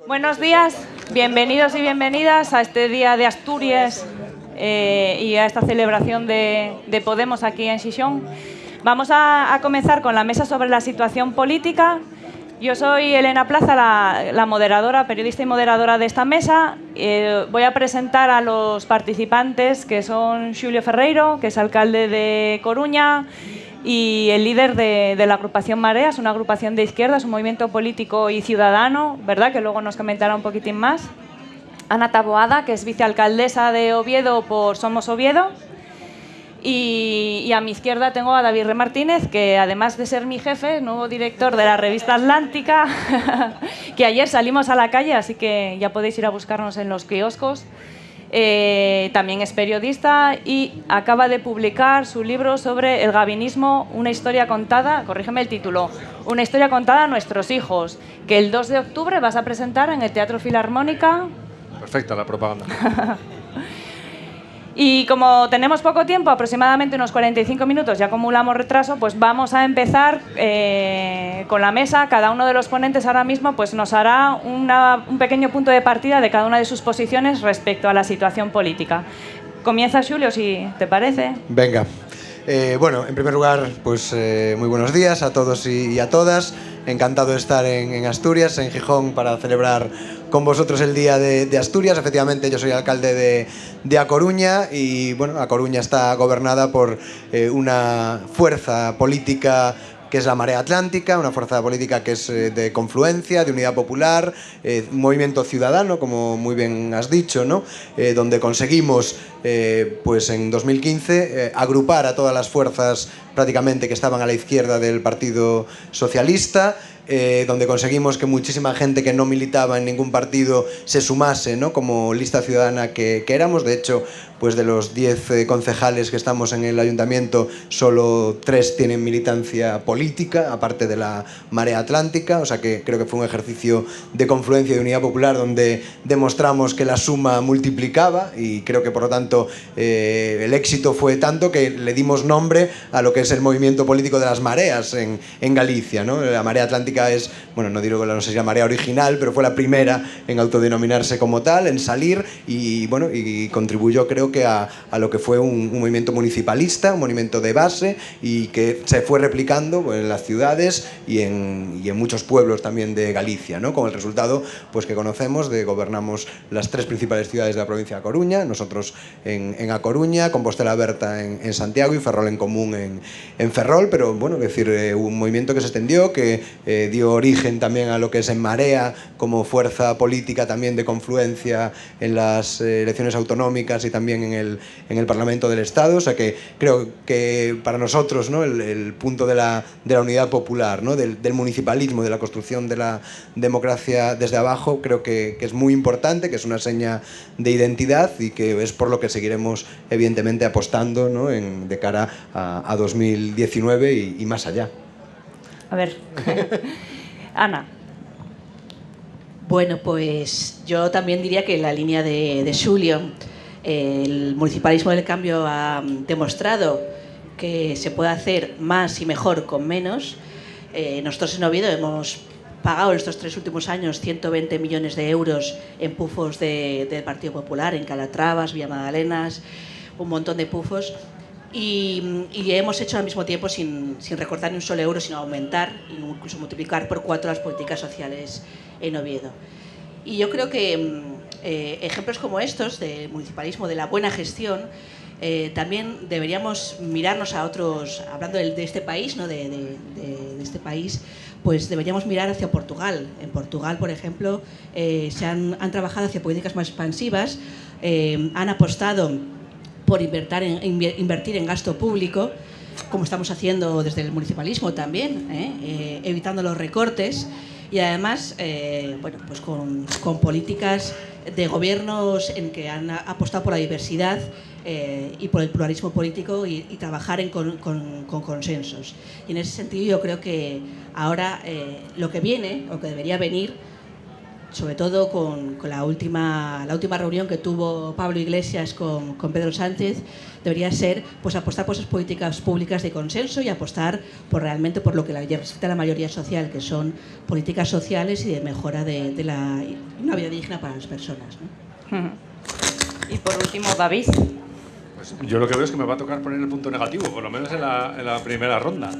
Buenos días, bienvenidos y bienvenidas a este Día de Asturias y a esta celebración de Podemos aquí en Xixón. Vamos a comenzar con la mesa sobre la situación política. Yo soy Elena Plaza, la moderadora, periodista y moderadora de esta mesa. Voy a presentar a los participantes, que son Xulio Ferreiro, que es alcalde de Coruña, y el líder de la agrupación Mareas, una agrupación de izquierdas, un movimiento político y ciudadano, ¿verdad?, que luego nos comentará un poquitín más. Ana Taboada, que es vicealcaldesa de Oviedo por Somos Oviedo. Y a mi izquierda tengo a David Martínez, que además de ser mi jefe, nuevo director de la revista Atlántica, que ayer salimos a la calle, así que ya podéis ir a buscarnos en los kioscos. También es periodista y acaba de publicar su libro sobre el gabinismo, una historia contada, corrígeme el título, una historia contada a nuestros hijos, que el 2 de octubre vas a presentar en el Teatro Filarmónica. Perfecta la propaganda. Y como tenemos poco tiempo, aproximadamente unos 45 minutos, ya acumulamos retraso, pues vamos a empezar con la mesa. Cada uno de los ponentes ahora mismo pues nos hará un pequeño punto de partida de cada una de sus posiciones respecto a la situación política. Comienza Xulio, si te parece. Venga. Bueno, en primer lugar, pues muy buenos días a todos y a todas. Encantado de estar en Asturias, en Gijón, para celebrar con vosotros el Día de Asturias. Efectivamente, yo soy alcalde de A Coruña y, bueno, A Coruña está gobernada por una fuerza política que es la Marea Atlántica, una fuerza política que es de confluencia, de unidad popular, un movimiento ciudadano, como muy bien has dicho, ¿no? Donde conseguimos, pues en 2015, agrupar a todas las fuerzas prácticamente que estaban a la izquierda del Partido Socialista, donde conseguimos que muchísima gente que no militaba en ningún partido se sumase, ¿no?, como lista ciudadana que éramos. De hecho, pues de los 10 concejales que estamos en el ayuntamiento, solo 3 tienen militancia política, aparte de la Marea Atlántica. O sea que creo que fue un ejercicio de confluencia y de unidad popular donde demostramos que la suma multiplicaba, y creo que por lo tanto el éxito fue tanto que le dimos nombre a lo que es el movimiento político de las mareas en Galicia, ¿no? La Marea Atlántica es, bueno, no sé si la marea original, pero fue la primera en autodenominarse como tal, en salir, y bueno, y contribuyó, creo que a lo que fue un movimiento municipalista, un movimiento de base, y que se fue replicando en las ciudades y en muchos pueblos también de Galicia, ¿no? Con el resultado pues que conocemos, gobernamos las 3 principales ciudades de la provincia de Coruña, nosotros en A Coruña, Compostela Berta en Santiago y Ferrol en Común en Ferrol. Pero bueno, es decir, un movimiento que se extendió, que dio origen también a lo que es en Marea como fuerza política también de confluencia en las elecciones autonómicas y también en el Parlamento del Estado. O sea que creo que para nosotros, ¿no?, el punto de la unidad popular, ¿no?, del municipalismo, de la construcción de la democracia desde abajo, creo que es muy importante, que es una seña de identidad y que es por lo que seguiremos evidentemente apostando, ¿no?, de cara a 2019 y más allá. A ver, Ana. Bueno, pues yo también diría que en la línea de Xulio, el municipalismo del cambio ha demostrado que se puede hacer más y mejor con menos. Nosotros en Oviedo hemos pagado en estos 3 últimos años 120 millones de euros en pufos del Partido Popular, en Calatravas, Villa Magdalenas, un montón de pufos. Y hemos hecho al mismo tiempo sin recortar ni un solo euro, sino aumentar e incluso multiplicar por 4 las políticas sociales en Oviedo. Y yo creo que ejemplos como estos de municipalismo, de la buena gestión, también deberíamos mirarnos a otros, hablando de este país, ¿no?, de este país, pues deberíamos mirar hacia Portugal. En Portugal, por ejemplo, se han trabajado hacia políticas más expansivas, han apostado por invertir en gasto público, como estamos haciendo desde el municipalismo también, evitando los recortes, y además bueno, pues con políticas de gobiernos en que han apostado por la diversidad y por el pluralismo político y trabajar con consensos. Y en ese sentido yo creo que ahora lo que viene, o que debería venir, sobre todo con la última reunión que tuvo Pablo Iglesias con Pedro Sánchez, debería ser pues apostar por esas políticas públicas de consenso y apostar realmente por lo que necesita la mayoría social, que son políticas sociales y de mejora de una vida digna para las personas, ¿no? Y por último, David. Pues yo lo que veo es que me va a tocar poner el punto negativo, por lo menos en la primera ronda.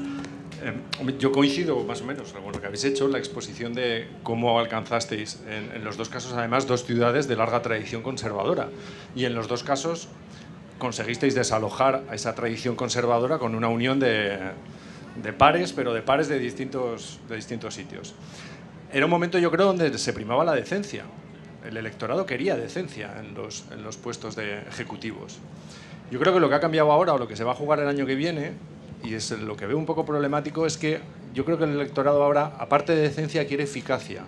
Yo coincido más o menos con lo que habéis hecho, la exposición de cómo alcanzasteis en los dos casos, además, dos ciudades de larga tradición conservadora. Y en los dos casos conseguisteis desalojar a esa tradición conservadora con una unión de pares, pero de pares de distintos sitios. Era un momento, yo creo, donde se primaba la decencia. El electorado quería decencia en los puestos de ejecutivos. Yo creo que lo que ha cambiado ahora, o lo que se va a jugar el año que viene, y es lo que veo un poco problemático, es que yo creo que el electorado ahora, aparte de decencia, quiere eficacia.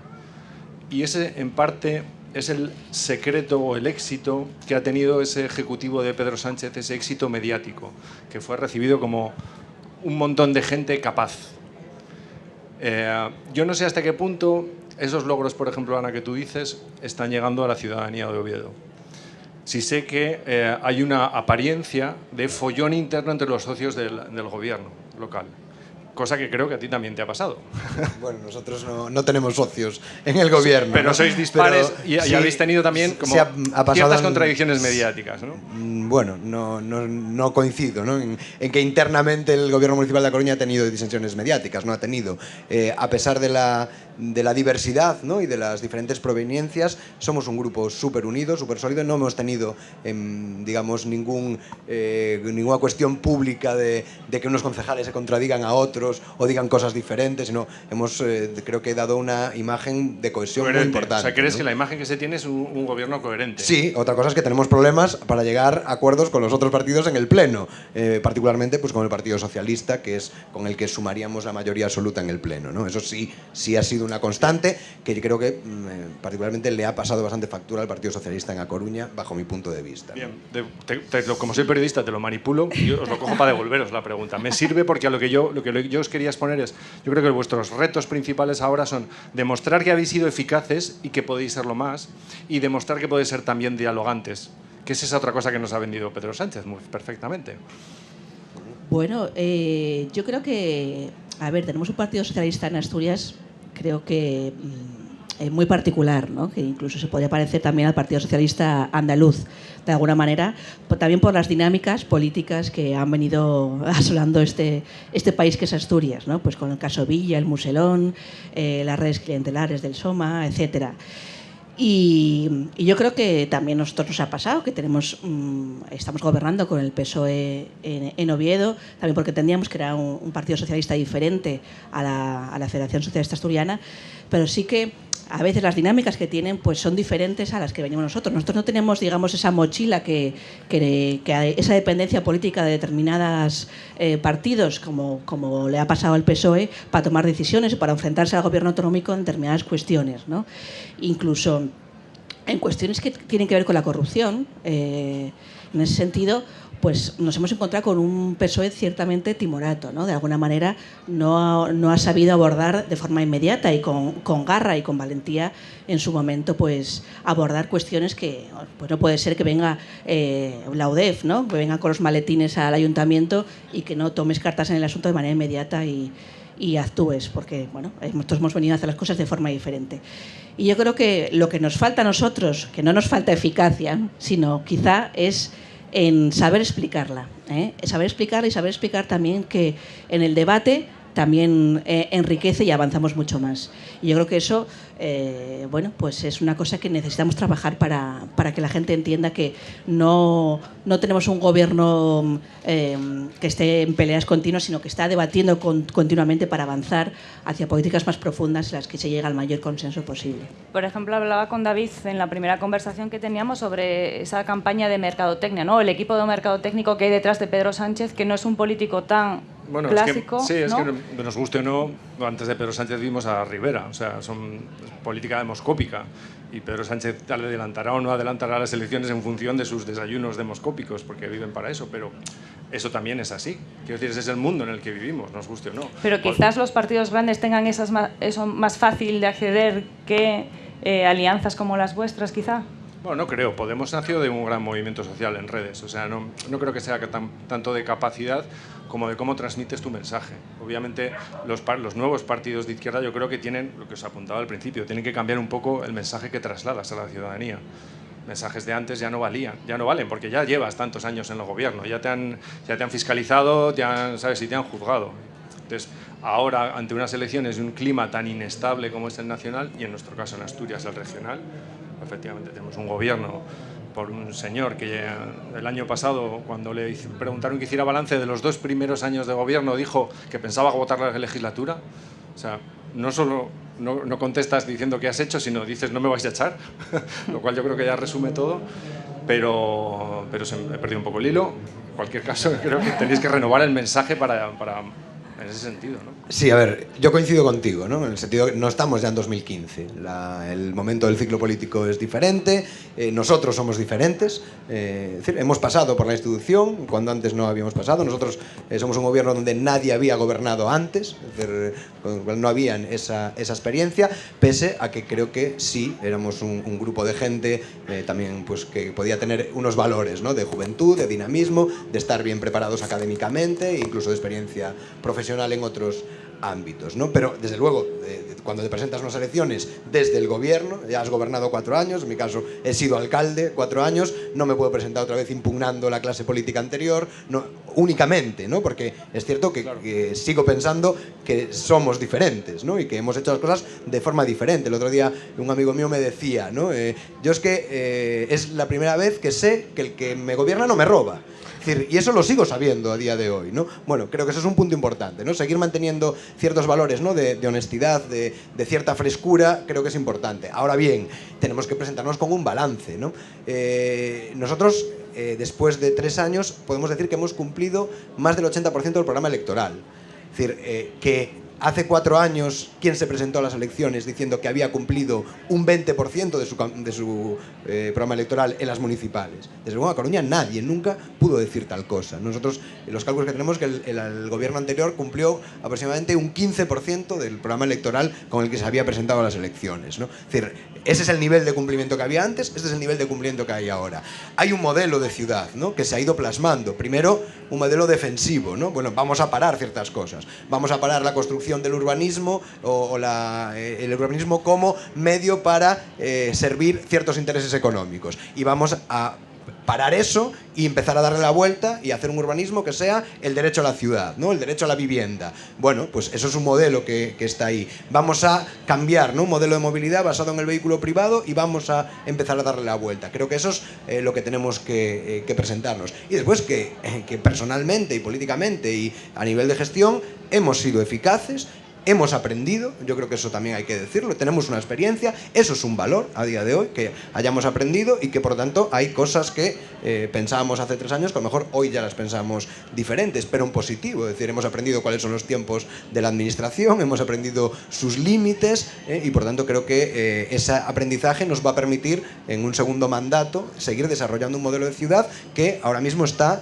Y ese, en parte, es el secreto o el éxito que ha tenido ese ejecutivo de Pedro Sánchez, ese éxito mediático, que fue recibido como un montón de gente capaz. Yo no sé hasta qué punto esos logros, por ejemplo, Ana, que tú dices, están llegando a la ciudadanía de Oviedo. Sí sé que hay una apariencia de follón interno entre los socios del gobierno local, cosa que creo que a ti también te ha pasado. Bueno, nosotros no tenemos socios en el gobierno. Pero ¿no? sois dispares y sí, habéis tenido también como ciertas contradicciones mediáticas, ¿no? Bueno, no coincido, ¿no? En que internamente el gobierno municipal de La Coruña ha tenido disensiones mediáticas, no ha tenido. A pesar de la diversidad, ¿no? Y de las diferentes proveniencias, somos un grupo súper unido, súper sólido. No hemos tenido, digamos, ninguna cuestión pública de que unos concejales se contradigan a otros o digan cosas diferentes, sino hemos, creo que, dado una imagen de cohesión coherente, muy importante. O sea, ¿crees, ¿no?, que la imagen que se tiene es un gobierno coherente? Sí, otra cosa es que tenemos problemas para llegar a acuerdos con los otros partidos en el Pleno, particularmente pues con el Partido Socialista, que es con el que sumaríamos la mayoría absoluta en el Pleno, ¿no? Eso sí ha sido una constante que creo que particularmente le ha pasado bastante factura al Partido Socialista en A Coruña, bajo mi punto de vista, ¿no? Bien, como soy periodista te lo manipulo y os lo cojo para devolveros la pregunta. Me sirve porque lo que yo os quería exponer es, yo creo que vuestros retos principales ahora son demostrar que habéis sido eficaces y que podéis serlo más, y demostrar que podéis ser también dialogantes, que es esa otra cosa que nos ha vendido Pedro Sánchez muy perfectamente. Bueno, yo creo que, a ver, tenemos un Partido Socialista en Asturias, creo que muy particular, ¿no? Que incluso se podría parecer también al Partido Socialista andaluz, de alguna manera, también por las dinámicas políticas que han venido asolando este país que es Asturias, ¿no? Pues con el caso Villa, el Muselón, las redes clientelares del Soma, etcétera. Y yo creo que también a nosotros nos ha pasado que estamos gobernando con el PSOE en Oviedo, también porque entendíamos que era un partido socialista diferente a la Federación Socialista Asturiana, pero sí que a veces las dinámicas que tienen pues son diferentes a las que venimos nosotros. Nosotros no tenemos, digamos, esa mochila que esa dependencia política de determinados partidos, como le ha pasado al PSOE, para tomar decisiones y para enfrentarse al gobierno autonómico en determinadas cuestiones, ¿no? Incluso en cuestiones que tienen que ver con la corrupción. En ese sentido, pues nos hemos encontrado con un PSOE ciertamente timorato, ¿no? De alguna manera no ha sabido abordar de forma inmediata y con garra y con valentía en su momento, pues abordar cuestiones que pues no puede ser que venga la UDEF, ¿no? Que venga con los maletines al ayuntamiento y que no tomes cartas en el asunto de manera inmediata y actúes, porque bueno, nosotros hemos venido a hacer las cosas de forma diferente. Y yo creo que lo que nos falta a nosotros, que no nos falta eficacia, sino quizá es en saber explicarla, saber explicarla y saber explicar también que en el debate también enriquece y avanzamos mucho más. Y yo creo que eso, bueno, pues es una cosa que necesitamos trabajar para que la gente entienda que no tenemos un gobierno que esté en peleas continuas, sino que está debatiendo continuamente para avanzar hacia políticas más profundas en las que se llega al mayor consenso posible. Por ejemplo, hablaba con David en la primera conversación que teníamos sobre esa campaña de mercadotecnia, ¿no? El equipo de mercadotécnico que hay detrás de Pedro Sánchez, que no es un político tan clásico. Es que, sí, ¿no? Es que nos guste o no, antes de Pedro Sánchez vimos a Rivera, o sea, son política demoscópica, y Pedro Sánchez adelantará o no adelantará las elecciones en función de sus desayunos demoscópicos, porque viven para eso, pero eso también es así. Quiero decir, ese es el mundo en el que vivimos, nos guste o no. Pero quizás los partidos grandes tengan eso más fácil de acceder que alianzas como las vuestras, quizá? Bueno, no creo. Podemos nació de un gran movimiento social en redes. O sea, no creo que sea tanto de capacidad como de cómo transmites tu mensaje. Obviamente, los nuevos partidos de izquierda yo creo que tienen, lo que os apuntaba al principio, tienen que cambiar un poco el mensaje que trasladas a la ciudadanía. Mensajes de antes ya no valen, porque ya llevas tantos años en el gobierno, ya te han fiscalizado, ¿sabes? Y te han juzgado. Entonces, ahora, ante unas elecciones y un clima tan inestable como es el nacional, y en nuestro caso en Asturias el regional, efectivamente tenemos un gobierno por un señor que el año pasado, cuando le preguntaron que hiciera balance de los 2 primeros años de gobierno, dijo que pensaba agotar la legislatura. O sea, no solo no contestas diciendo qué has hecho, sino dices no me vais a echar, lo cual yo creo que ya resume todo, pero he perdido un poco el hilo. En cualquier caso, creo que tenéis que renovar el mensaje para en ese sentido, ¿no? Sí, a ver, yo coincido contigo, ¿no? En el sentido que no estamos ya en 2015. El momento del ciclo político es diferente, nosotros somos diferentes. Es decir, hemos pasado por la institución cuando antes no habíamos pasado. Nosotros somos un gobierno donde nadie había gobernado antes, es decir, no había esa experiencia, pese a que creo que sí, éramos un grupo de gente también pues, que podía tener unos valores, ¿no? De juventud, de dinamismo, de estar bien preparados académicamente, incluso de experiencia profesional en otros ámbitos, ¿no? Pero, desde luego, cuando te presentas unas elecciones desde el gobierno, ya has gobernado 4 años, en mi caso he sido alcalde 4 años, no me puedo presentar otra vez impugnando la clase política anterior, no, únicamente, ¿no? Porque es cierto que sigo pensando que somos diferentes, ¿no? Y que hemos hecho las cosas de forma diferente. El otro día un amigo mío me decía, ¿no? Yo es que es la primera vez que sé que el que me gobierna no me roba. Y eso lo sigo sabiendo a día de hoy, ¿no? Bueno, creo que eso es un punto importante, ¿no? Seguir manteniendo ciertos valores, ¿no? de honestidad, de cierta frescura, creo que es importante. Ahora bien, tenemos que presentarnos con un balance, ¿no? Nosotros, después de 3 años, podemos decir que hemos cumplido más del 80% del programa electoral. Es decir, que hace 4 años, ¿quién se presentó a las elecciones diciendo que había cumplido un 20% de su programa electoral en las municipales? Desde luego, a Coruña nadie nunca pudo decir tal cosa. Nosotros, los cálculos que tenemos, que el gobierno anterior cumplió aproximadamente un 15% del programa electoral con el que se había presentado a las elecciones, ¿no? Es decir, ese es el nivel de cumplimiento que había antes, este es el nivel de cumplimiento que hay ahora. Hay un modelo de ciudad, ¿no? Que se ha ido plasmando. Primero, un modelo defensivo, ¿no? Bueno, vamos a parar ciertas cosas. Vamos a parar la construcción del urbanismo el urbanismo como medio para servir ciertos intereses económicos. Y vamos a parar eso y empezar a darle la vuelta y hacer un urbanismo que sea el derecho a la ciudad, ¿no? El derecho a la vivienda. Bueno, pues eso es un modelo que está ahí. Vamos a cambiar, ¿no? Un modelo de movilidad basado en el vehículo privado y vamos a empezar a darle la vuelta. Creo que eso es lo que tenemos que presentarnos. Y después que personalmente y políticamente y a nivel de gestión hemos sido eficaces. Hemos aprendido, yo creo que eso también hay que decirlo, tenemos una experiencia, eso es un valor a día de hoy, que hayamos aprendido y que por lo tanto hay cosas que pensábamos hace 3 años que a lo mejor hoy ya las pensamos diferentes, pero en positivo, es decir, hemos aprendido cuáles son los tiempos de la administración, hemos aprendido sus límites y por lo tanto creo que ese aprendizaje nos va a permitir en un segundo mandato seguir desarrollando un modelo de ciudad que ahora mismo está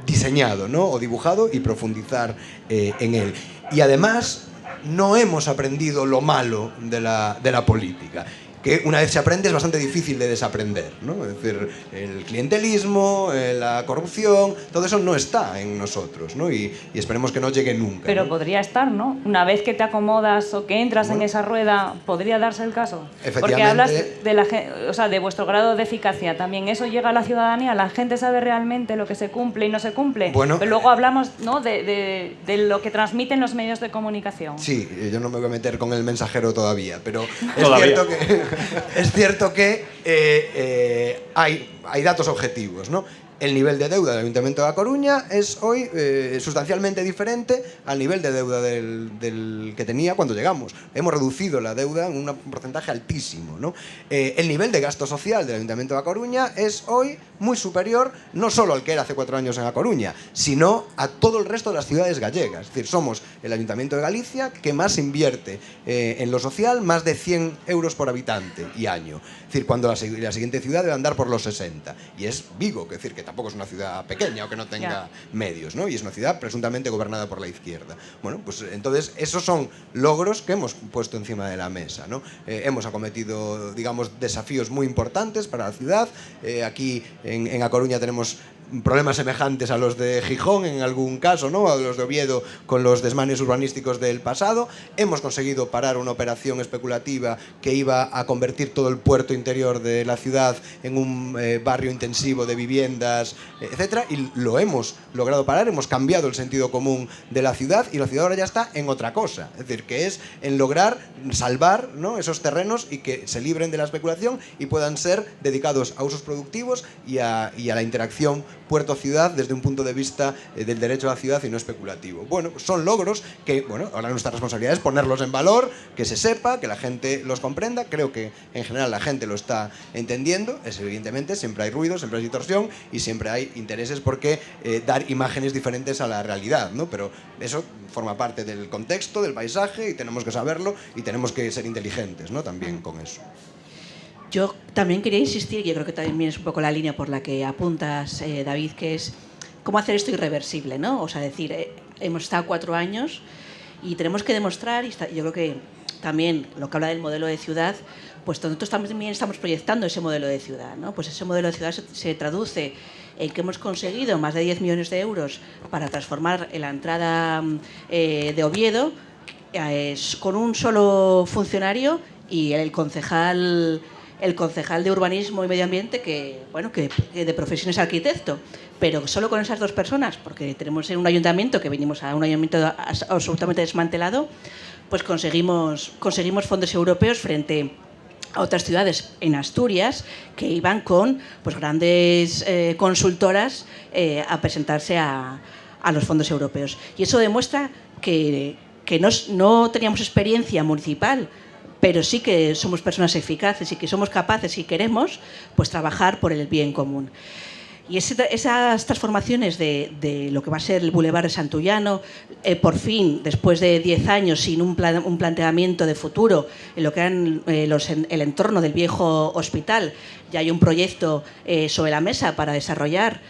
diseñado, ¿no? O dibujado y profundizar en él. Y además no hemos aprendido lo malo de la política, que una vez se aprende es bastante difícil de desaprender, ¿no? Es decir, el clientelismo, la corrupción, todo eso no está en nosotros, ¿no? Y esperemos que no llegue nunca. Pero ¿no? podría estar, ¿no? Una vez que te acomodas o que entras en esa rueda, ¿podría darse el caso? Porque hablas de vuestro grado de eficacia. También eso llega a la ciudadanía, la gente sabe realmente lo que se cumple y no se cumple. Bueno, pero luego hablamos, ¿no? de lo que transmiten los medios de comunicación. Sí, yo no me voy a meter con el mensajero todavía, pero es cierto que hay datos objetivos, ¿no? El nivel de deuda del Ayuntamiento de A Coruña es hoy sustancialmente diferente al nivel de deuda del que tenía cuando llegamos. Hemos reducido la deuda en un porcentaje altísimo, ¿no? El nivel de gasto social del Ayuntamiento de A Coruña es hoy muy superior no solo al que era hace 4 años en A Coruña, sino a todo el resto de las ciudades gallegas. Es decir, somos el Ayuntamiento de Galicia que más invierte en lo social, más de 100 euros por habitante y año. Es decir, cuando la siguiente ciudad debe andar por los 60. cuenta. Y es Vigo, que decir que tampoco es una ciudad pequeña o que no tenga medios, ¿no? Y es una ciudad presuntamente gobernada por la izquierda. Bueno, pues entonces esos son logros que hemos puesto encima de la mesa, ¿no? Hemos acometido, digamos, desafíos muy importantes para la ciudad. Aquí en A Coruña tenemos problemas semejantes a los de Gijón en algún caso, ¿no? A los de Oviedo con los desmanes urbanísticos del pasado. Hemos conseguido parar una operación especulativa que iba a convertir todo el puerto interior de la ciudad en un barrio intensivo de viviendas, etcétera, y lo hemos logrado parar. Hemos cambiado el sentido común de la ciudad y la ciudad ahora ya está en otra cosa, es decir, que es en lograr salvar, ¿no?, esos terrenos y que se libren de la especulación y puedan ser dedicados a usos productivos y a la interacción puerto-ciudad desde un punto de vista del derecho a la ciudad y no especulativo. Bueno, pues son logros que, bueno, ahora nuestra responsabilidad es ponerlos en valor, que se sepa, que la gente los comprenda. Creo que en general la gente lo está entendiendo. Evidentemente siempre hay ruido, siempre hay distorsión y siempre hay intereses porque dar imágenes diferentes a la realidad, ¿no? Pero eso forma parte del contexto, del paisaje, y tenemos que saberlo y tenemos que ser inteligentes, ¿no?, también con eso. Yo también quería insistir, y yo creo que también es un poco la línea por la que apuntas, David, que es cómo hacer esto irreversible, ¿no? O sea, decir, hemos estado 4 años y tenemos que demostrar, y yo creo que también lo que habla del modelo de ciudad, pues nosotros también estamos proyectando ese modelo de ciudad, ¿no? Pues ese modelo de ciudad se traduce en que hemos conseguido más de 10 millones de euros para transformar la entrada de Oviedo con un solo funcionario y el concejal de Urbanismo y Medio Ambiente, que de profesión es arquitecto, pero solo con esas 2 personas, porque tenemos un ayuntamiento que venimos a un ayuntamiento absolutamente desmantelado, pues conseguimos fondos europeos frente a otras ciudades en Asturias que iban con grandes consultoras a presentarse a los fondos europeos. Y eso demuestra que no teníamos experiencia municipal, pero sí que somos personas eficaces y que somos capaces y queremos trabajar por el bien común. Y esas transformaciones de lo que va a ser el Boulevard de Santullano, por fin, después de 10 años sin un planteamiento de futuro en lo que eran el entorno del viejo hospital, ya hay un proyecto sobre la mesa para desarrollar.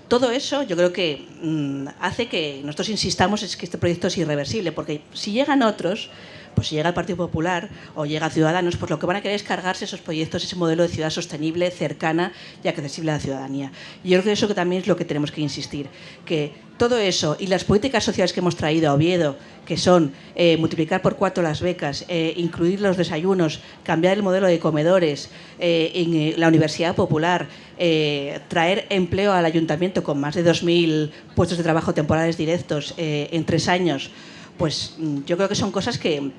Todo eso yo creo que hace que nosotros insistamos en que este proyecto es irreversible, porque si llegan otros, pues si llega el Partido Popular o llega Ciudadanos, pues lo que van a querer es cargarse esos proyectos, ese modelo de ciudad sostenible, cercana y accesible a la ciudadanía. Y yo creo que eso también es lo que tenemos que insistir, que todo eso y las políticas sociales que hemos traído a Oviedo, que son multiplicar por 4 las becas, incluir los desayunos, cambiar el modelo de comedores en la Universidad Popular, traer empleo al ayuntamiento con más de 2.000 puestos de trabajo temporales directos en 3 años, pues yo creo que son cosas que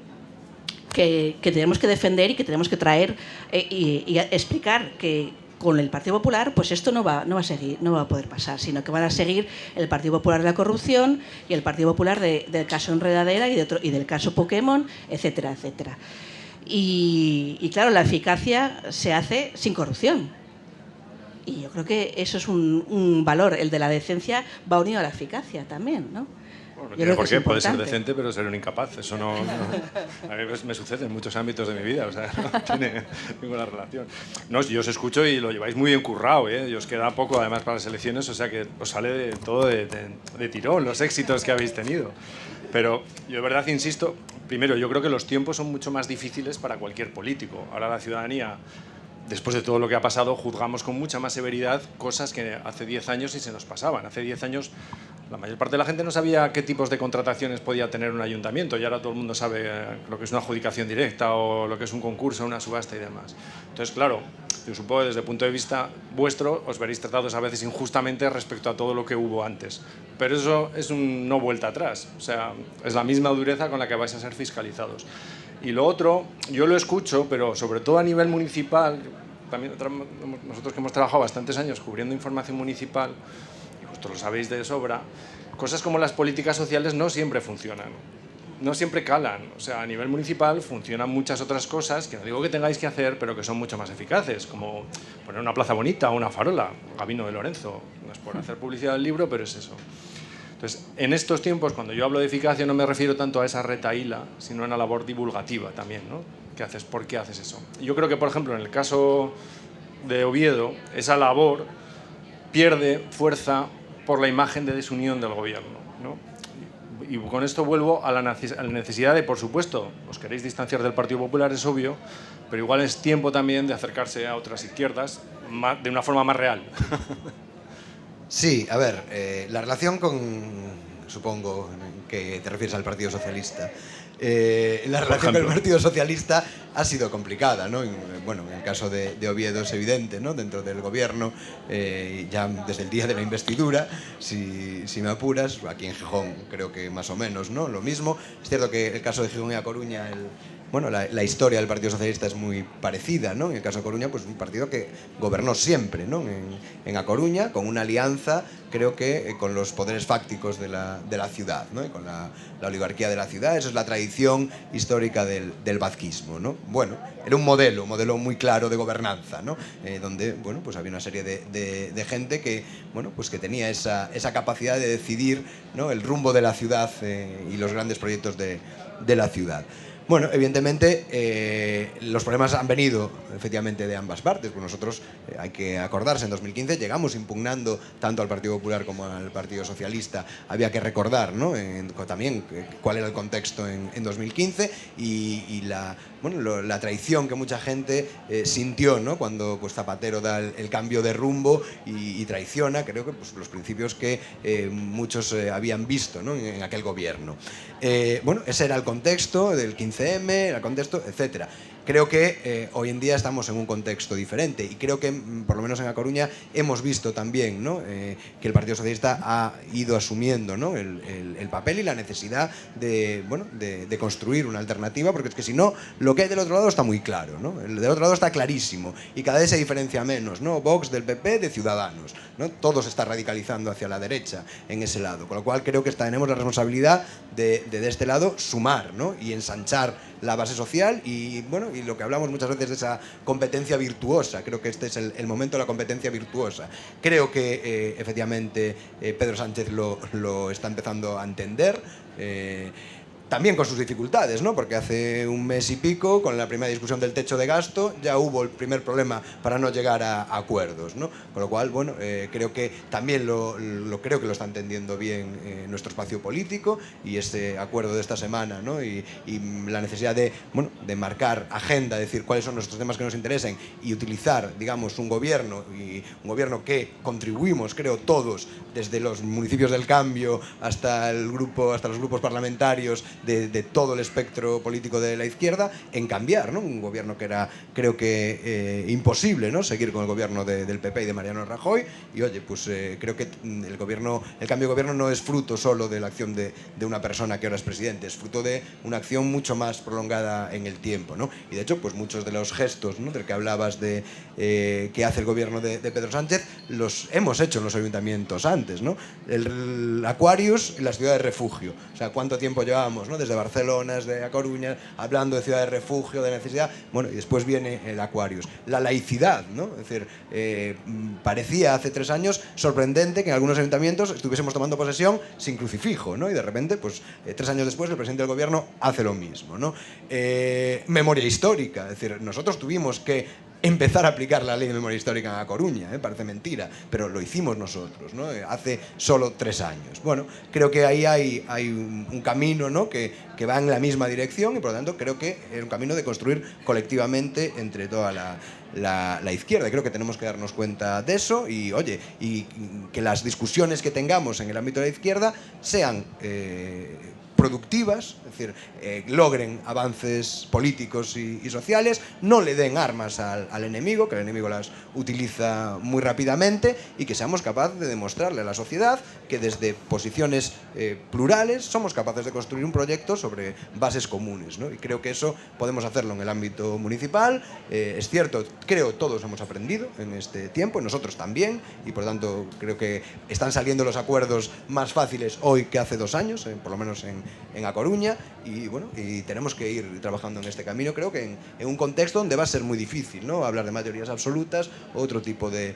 tenemos que defender y que tenemos que traer y explicar que con el Partido Popular pues esto no va a poder pasar, sino que van a seguir el Partido Popular de la corrupción y el Partido Popular del caso Enredadera y del caso Pokémon, etcétera, etcétera. Y claro, la eficacia se hace sin corrupción. Y yo creo que eso es un valor, el de la decencia va unido a la eficacia también, ¿no? No tiene por qué, puede ser decente, pero ser un incapaz. Eso no a mí me sucede en muchos ámbitos de mi vida, o sea, no tiene ninguna relación. No, yo os escucho y lo lleváis muy bien currado, ¿eh? Y os queda poco además para las elecciones, o sea que os sale de todo de tirón los éxitos que habéis tenido. Pero yo de verdad insisto, primero, yo creo que los tiempos son mucho más difíciles para cualquier político. Ahora la ciudadanía, después de todo lo que ha pasado, juzgamos con mucha más severidad cosas que hace 10 años sí se nos pasaban. Hace 10 años la mayor parte de la gente no sabía qué tipos de contrataciones podía tener un ayuntamiento, y ahora todo el mundo sabe lo que es una adjudicación directa o lo que es un concurso, una subasta y demás. Entonces, claro, yo supongo que desde el punto de vista vuestro os veréis tratados a veces injustamente respecto a todo lo que hubo antes. Pero eso es un no vuelta atrás, o sea, es la misma dureza con la que vais a ser fiscalizados. Y lo otro, yo lo escucho, pero sobre todo a nivel municipal, también nosotros que hemos trabajado bastantes años cubriendo información municipal, y vosotros lo sabéis de sobra, cosas como las políticas sociales no siempre funcionan, no siempre calan. O sea, a nivel municipal funcionan muchas otras cosas que no digo que tengáis que hacer, pero que son mucho más eficaces, como poner una plaza bonita o una farola, Gabino de Lorenzo. No es por hacer publicidad del libro, pero es eso. Entonces, en estos tiempos, cuando yo hablo de eficacia, no me refiero tanto a esa retahíla, sino a una labor divulgativa también, ¿no? ¿Qué haces? ¿Por qué haces eso? Yo creo que, por ejemplo, en el caso de Oviedo, esa labor, pierde fuerza por la imagen de desunión del gobierno, ¿no? Y con esto vuelvo a la necesidad de, por supuesto, os queréis distanciar del Partido Popular, es obvio, pero igual es tiempo también de acercarse a otras izquierdas de una forma más real. Sí, a ver, la relación con, supongo que te refieres al Partido Socialista. La relación con el Partido Socialista ha sido complicada, ¿no? Bueno, en el caso de Oviedo es evidente, ¿no? Dentro del gobierno, ya desde el día de la investidura, si me apuras, aquí en Gijón creo que más o menos, ¿no? Lo mismo. Es cierto que el caso de Gijón y A Coruña, bueno, la historia del Partido Socialista es muy parecida, ¿no? En el caso de Coruña, pues un partido que gobernó siempre, ¿no? En A Coruña, con una alianza, creo que con los poderes fácticos de la ciudad, ¿no? Y con la oligarquía de la ciudad. Esa es la tradición histórica del vazquismo, ¿no? Bueno, era un modelo muy claro de gobernanza, ¿no? Donde, bueno, pues había una serie de gente que, bueno, pues que tenía esa capacidad de decidir, ¿no? El rumbo de la ciudad y los grandes proyectos de la ciudad. Bueno, evidentemente los problemas han venido efectivamente de ambas partes. Pues nosotros, hay que acordarse, en 2015 llegamos impugnando tanto al Partido Popular como al Partido Socialista. Había que recordar, ¿no? También cuál era el contexto en 2015 y la traición que mucha gente sintió, ¿no? Cuando pues, Zapatero da el cambio de rumbo y traiciona, creo que pues, los principios que muchos habían visto, ¿no? en aquel gobierno. Bueno, ese era el contexto del 15M, el contexto, etcétera. Creo que hoy en día estamos en un contexto diferente y creo que, por lo menos en A Coruña, hemos visto también, ¿no? Que el Partido Socialista ha ido asumiendo, ¿no? el papel y la necesidad de construir una alternativa, porque es que si no, lo que hay del otro lado está muy claro, ¿no? El del otro lado está clarísimo y cada vez se diferencia menos, ¿no? Vox del PP de Ciudadanos, ¿no? Todo se está radicalizando hacia la derecha en ese lado, con lo cual creo que tenemos la responsabilidad de este lado sumar, ¿no? Y ensanchar la base social y, bueno, y lo que hablamos muchas veces de esa competencia virtuosa. Creo que este es el momento de la competencia virtuosa. Creo que efectivamente Pedro Sánchez lo está empezando a entender. También con sus dificultades, ¿no? Porque hace un mes y pico, con la primera discusión del techo de gasto, ya hubo el primer problema para no llegar a acuerdos, ¿no? Con lo cual, bueno, creo que también creo que lo está entendiendo bien nuestro espacio político y este acuerdo de esta semana, ¿no? Y la necesidad de marcar agenda, decir cuáles son nuestros temas que nos interesen y utilizar, digamos, un gobierno que contribuimos, creo, todos, desde los municipios del cambio hasta los grupos parlamentarios de todo el espectro político de la izquierda, en cambiar, ¿no? Un gobierno que era, creo que, imposible, ¿no? Seguir con el gobierno del PP y de Mariano Rajoy. Y oye, pues creo que el cambio de gobierno no es fruto solo de la acción de una persona que ahora es presidente, es fruto de una acción mucho más prolongada en el tiempo, ¿no? Y de hecho, pues muchos de los gestos, ¿no? Del que hablabas que hace el gobierno de Pedro Sánchez, los hemos hecho en los ayuntamientos antes, ¿no? El Aquarius y las ciudades de refugio. O sea, ¿cuánto tiempo llevamos, ¿no? Desde Barcelona, desde A Coruña, hablando de ciudad de refugio, de necesidad. Bueno, y después viene el Aquarius. La laicidad, ¿no? Es decir, parecía hace 3 años sorprendente que en algunos ayuntamientos estuviésemos tomando posesión sin crucifijo, ¿no? Y de repente, pues 3 años después, el presidente del gobierno hace lo mismo, ¿no? Memoria histórica. Es decir, nosotros tuvimos que empezar a aplicar la ley de memoria histórica en A Coruña, parece mentira, pero lo hicimos nosotros, ¿no? Hace solo 3 años. Bueno, creo que ahí hay un camino, ¿no? que va en la misma dirección y por lo tanto creo que es un camino de construir colectivamente entre toda la izquierda. Creo que tenemos que darnos cuenta de eso y, oye, y que las discusiones que tengamos en el ámbito de la izquierda sean productivas, es decir, logren avances políticos y sociales, no le den armas al enemigo, que el enemigo las utiliza muy rápidamente, y que seamos capaces de demostrarle a la sociedad que desde posiciones plurales somos capaces de construir un proyecto sobre bases comunes, ¿no? Y creo que eso podemos hacerlo en el ámbito municipal. Es cierto, creo todos hemos aprendido en este tiempo, y nosotros también, y por lo tanto creo que están saliendo los acuerdos más fáciles hoy que hace 2 años, por lo menos en A Coruña, y bueno, y tenemos que ir trabajando en este camino, creo que en un contexto donde va a ser muy difícil, ¿no? Hablar de mayorías absolutas, otro tipo de,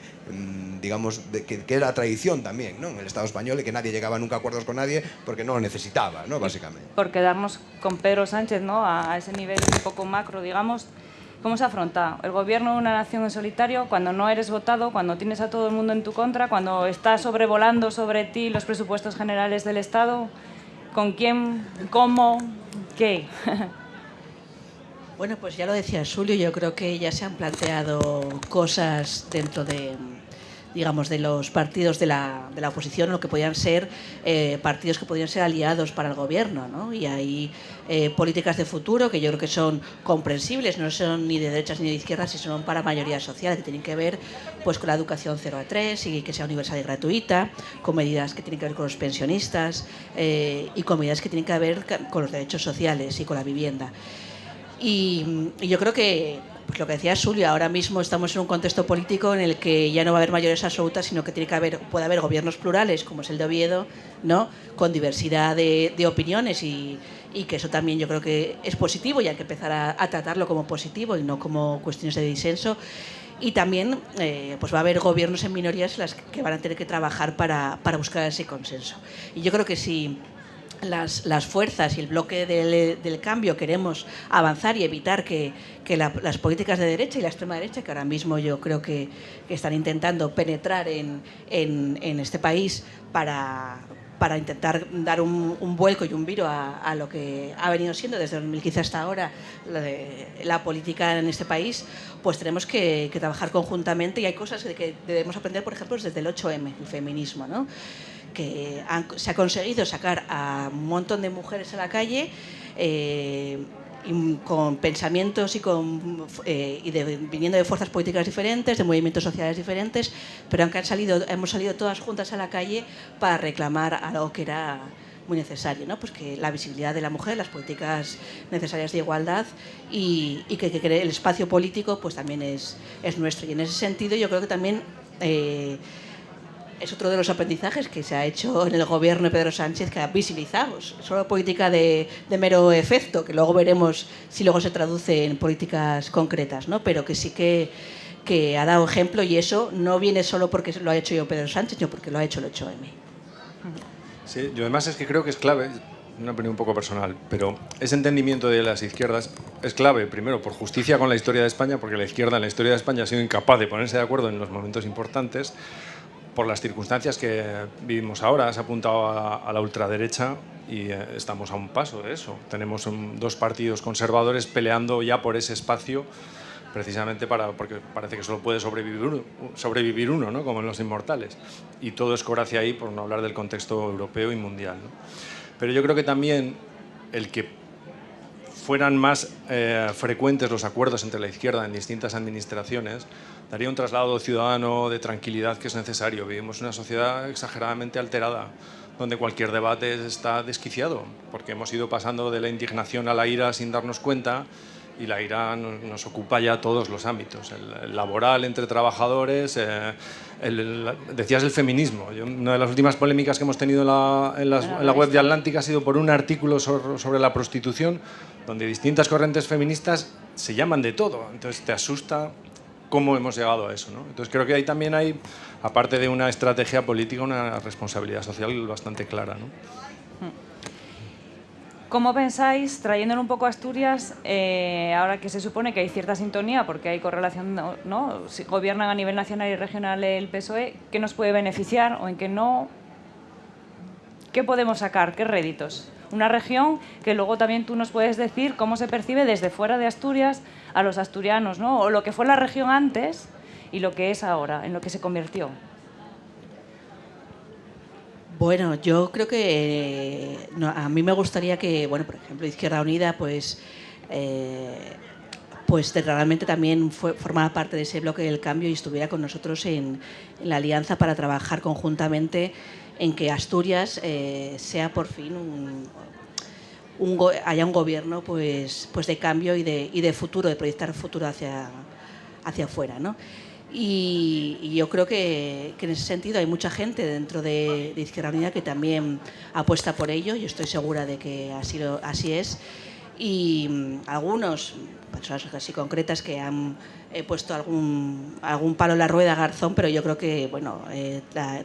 digamos, que era tradición también, ¿no? En el Estado español, y que nadie llegaba nunca a acuerdos con nadie porque no lo necesitaba, ¿no? Básicamente. Por quedarnos con Pedro Sánchez, ¿no? A ese nivel un poco macro, digamos, ¿Cómo se afronta el gobierno de una nación en solitario cuando no eres votado, cuando tienes a todo el mundo en tu contra, cuando está sobrevolando sobre ti los presupuestos generales del Estado? ¿Con quién? ¿Cómo? ¿Qué? Bueno, pues ya lo decía Xulio, yo creo que ya se han planteado cosas dentro de, digamos, de los partidos de la oposición, lo que podían ser partidos que podían ser aliados para el gobierno, ¿no? Y hay políticas de futuro que yo creo que son comprensibles, no son ni de derechas ni de izquierdas, sino son para mayoría social, que tienen que ver pues con la educación 0 a 3 y que sea universal y gratuita, con medidas que tienen que ver con los pensionistas y con medidas que tienen que ver con los derechos sociales y con la vivienda. Y yo creo que, pues lo que decía Xulio, ahora mismo estamos en un contexto político en el que ya no va a haber mayorías absolutas, sino que puede haber gobiernos plurales, como es el de Oviedo, ¿no? Con diversidad de opiniones y que eso también yo creo que es positivo y hay que empezar a tratarlo como positivo y no como cuestiones de disenso. Y también pues va a haber gobiernos en minorías las que van a tener que trabajar para buscar ese consenso. Y yo creo que si las fuerzas y el bloque del cambio queremos avanzar y evitar que las políticas de derecha y la extrema derecha, que ahora mismo yo creo que están intentando penetrar en este país para intentar dar un vuelco y un viro a lo que ha venido siendo desde 2015 hasta ahora la política en este país, pues tenemos que trabajar conjuntamente y hay cosas que debemos aprender, por ejemplo, desde el 8M, el feminismo, ¿no? Que se ha conseguido sacar a un montón de mujeres a la calle con pensamientos viniendo de fuerzas políticas diferentes, de movimientos sociales diferentes, pero hemos salido todas juntas a la calle para reclamar algo que era muy necesario, ¿no? Pues que la visibilidad de la mujer, las políticas necesarias de igualdad y que el espacio político pues también es nuestro. Y en ese sentido yo creo que también es otro de los aprendizajes que se ha hecho en el gobierno de Pedro Sánchez, que ha visibilizado solo política de mero efecto, que luego veremos si luego se traduce en políticas concretas, ¿no? Pero que sí que ha dado ejemplo y eso no viene solo porque lo ha hecho yo Pedro Sánchez, sino porque lo ha hecho el 8M. Sí, yo además es que creo que es clave, una opinión un poco personal, pero ese entendimiento de las izquierdas es clave, primero, por justicia con la historia de España, porque la izquierda en la historia de España ha sido incapaz de ponerse de acuerdo en los momentos importantes, por las circunstancias que vivimos ahora. Has apuntado a la ultraderecha y estamos a un paso de eso. Tenemos dos partidos conservadores peleando ya por ese espacio, precisamente porque parece que solo puede sobrevivir uno, ¿no? Como en Los Inmortales. Y todo escora hacia ahí, por no hablar del contexto europeo y mundial, ¿no? Pero yo creo que también el que fueran más frecuentes los acuerdos entre la izquierda en distintas administraciones daría un traslado ciudadano de tranquilidad que es necesario. Vivimos en una sociedad exageradamente alterada, donde cualquier debate está desquiciado, porque hemos ido pasando de la indignación a la ira sin darnos cuenta, y la ira nos ocupa ya todos los ámbitos, el laboral entre trabajadores, decías el feminismo. Una de las últimas polémicas que hemos tenido en la web de Atlántica ha sido por un artículo sobre la prostitución, donde distintas corrientes feministas se llaman de todo. Entonces te asusta cómo hemos llegado a eso, ¿no? Entonces creo que ahí también hay, aparte de una estrategia política, una responsabilidad social bastante clara, ¿no? ¿Cómo pensáis, trayéndolo un poco a Asturias, ahora que se supone que hay cierta sintonía, porque hay correlación, ¿no? Si gobiernan a nivel nacional y regional el PSOE, ¿qué nos puede beneficiar o en qué no? ¿Qué podemos sacar? ¿Qué réditos? Una región que luego también tú nos puedes decir cómo se percibe desde fuera de Asturias a los asturianos, ¿no? O lo que fue la región antes y lo que es ahora, en lo que se convirtió. Bueno, yo creo que a mí me gustaría que, bueno, por ejemplo, Izquierda Unida, pues realmente también formara parte de ese bloque del cambio y estuviera con nosotros en la alianza para trabajar conjuntamente en que Asturias sea por fin haya un gobierno pues de cambio y de futuro, de proyectar futuro hacia afuera, ¿no? Y yo creo que en ese sentido hay mucha gente dentro de Izquierda Unida que también apuesta por ello. Yo estoy segura de que así es. Y algunos, personas así concretas que han puesto algún palo en la rueda a Garzón, pero yo creo que, bueno,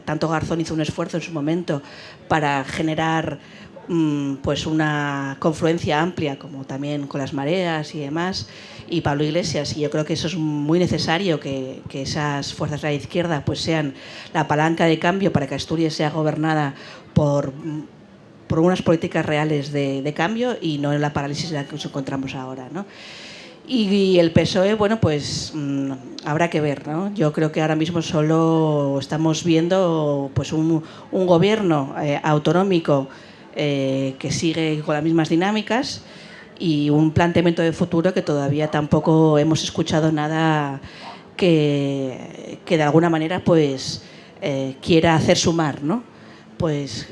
tanto Garzón hizo un esfuerzo en su momento para generar pues una confluencia amplia, como también con las mareas y demás, y Pablo Iglesias, y yo creo que eso es muy necesario, que esas fuerzas de la izquierda pues sean la palanca de cambio para que Asturias sea gobernada por unas políticas reales de cambio y no en la parálisis en la que nos encontramos ahora, ¿no? Y el PSOE, bueno, pues habrá que ver, ¿no? Yo creo que ahora mismo solo estamos viendo pues un gobierno autonómico que sigue con las mismas dinámicas y un planteamiento de futuro que todavía tampoco hemos escuchado nada que de alguna manera pues quiera hacer sumar, ¿no? Pues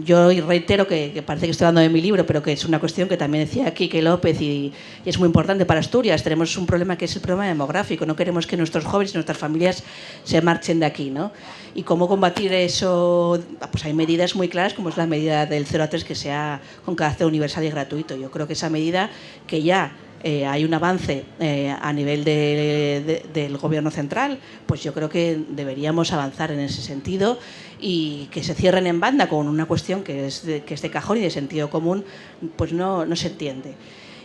yo reitero que parece que estoy hablando de mi libro, pero que es una cuestión que también decía Quique López y es muy importante para Asturias. Tenemos un problema que es el problema demográfico. No queremos que nuestros jóvenes y nuestras familias se marchen de aquí, ¿no? Y cómo combatir eso, pues hay medidas muy claras, como es la medida del 0 a 3, que sea con carácter universal y gratuito. Yo creo que esa medida, que ya hay un avance a nivel del gobierno central, pues yo creo que deberíamos avanzar en ese sentido y que se cierren en banda con una cuestión que es de cajón y de sentido común, pues no se entiende.